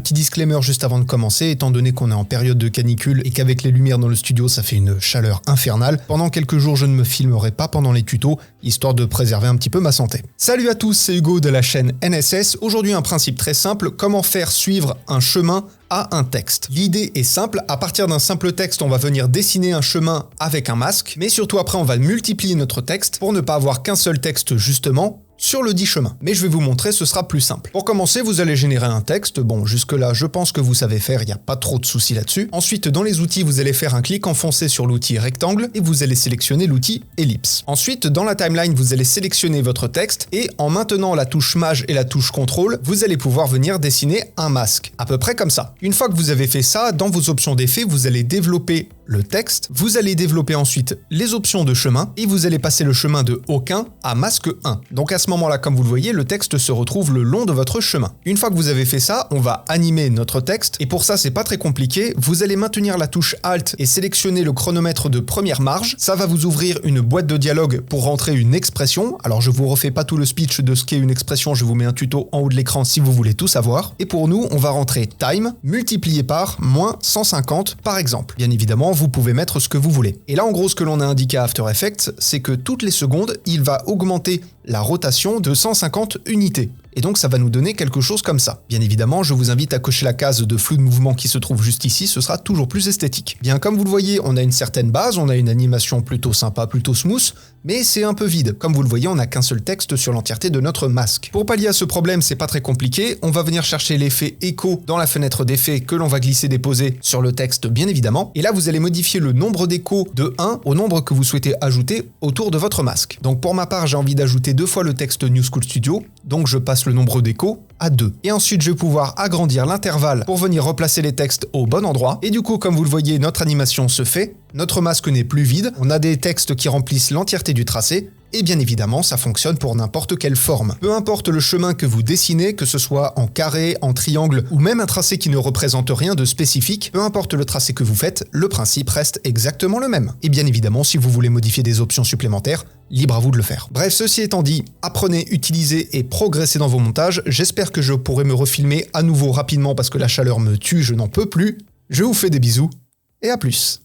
petit disclaimer juste avant de commencer, étant donné qu'on est en période de canicule et qu'avec les lumières dans le studio ça fait une chaleur infernale, pendant quelques jours je ne me filmerai pas pendant les tutos, histoire de préserver un petit peu ma santé. Salut à tous, c'est Hugo de la chaîne NSS. Aujourd'hui un principe très simple, comment faire suivre un chemin à un texte. L'idée est simple, à partir d'un simple texte, on va venir dessiner un chemin avec un masque, mais surtout après on va multiplier notre texte pour ne pas avoir qu'un seul texte justement sur le dit chemin. Mais je vais vous montrer, ce sera plus simple. Pour commencer, vous allez générer un texte. Bon, jusque-là, je pense que vous savez faire, il n'y a pas trop de soucis là-dessus. Ensuite, dans les outils, vous allez faire un clic enfoncé sur l'outil rectangle et vous allez sélectionner l'outil ellipse. Ensuite, dans la timeline, vous allez sélectionner votre texte et en maintenant la touche Maj et la touche Contrôle, vous allez pouvoir venir dessiner un masque. À peu près comme ça. Une fois que vous avez fait ça, dans vos options d'effet, vous allez développer le texte, vous allez développer ensuite les options de chemin et vous allez passer le chemin de aucun à masque 1. Donc à ce moment-là, comme vous le voyez, le texte se retrouve le long de votre chemin. Une fois que vous avez fait ça, on va animer notre texte et pour ça, c'est pas très compliqué. Vous allez maintenir la touche Alt et sélectionner le chronomètre de première marge. Ça va vous ouvrir une boîte de dialogue pour rentrer une expression. Alors je vous refais pas tout le speech de ce qu'est une expression, je vous mets un tuto en haut de l'écran si vous voulez tout savoir. Et pour nous, on va rentrer time multiplié par moins 150 par exemple. Bien évidemment, vous pouvez mettre ce que vous voulez. Et là, en gros, ce que l'on a indiqué à After Effects, c'est que toutes les secondes, il va augmenter la rotation de 150 unités. Et donc ça va nous donner quelque chose comme ça. Bien évidemment, je vous invite à cocher la case de flou de mouvement qui se trouve juste ici, ce sera toujours plus esthétique. Bien comme vous le voyez, on a une certaine base, on a une animation plutôt sympa, plutôt smooth, mais c'est un peu vide. Comme vous le voyez, on n'a qu'un seul texte sur l'entièreté de notre masque. Pour pallier à ce problème, c'est pas très compliqué, on va venir chercher l'effet écho dans la fenêtre d'effet que l'on va glisser-déposer sur le texte bien évidemment. Et là, vous allez modifier le nombre d'échos de 1 au nombre que vous souhaitez ajouter autour de votre masque. Donc pour ma part, j'ai envie d'ajouter 2 fois le texte New School Studio, donc je passe le nombre d'échos à 2. Et ensuite, je vais pouvoir agrandir l'intervalle pour venir replacer les textes au bon endroit. Et du coup, comme vous le voyez, notre animation se fait. Notre masque n'est plus vide. On a des textes qui remplissent l'entièreté du tracé. Et bien évidemment, ça fonctionne pour n'importe quelle forme. Peu importe le chemin que vous dessinez, que ce soit en carré, en triangle, ou même un tracé qui ne représente rien de spécifique, peu importe le tracé que vous faites, le principe reste exactement le même. Et bien évidemment, si vous voulez modifier des options supplémentaires, libre à vous de le faire. Bref, ceci étant dit, apprenez, utilisez et progressez dans vos montages. J'espère que je pourrai me refilmer à nouveau rapidement parce que la chaleur me tue, je n'en peux plus. Je vous fais des bisous et à plus.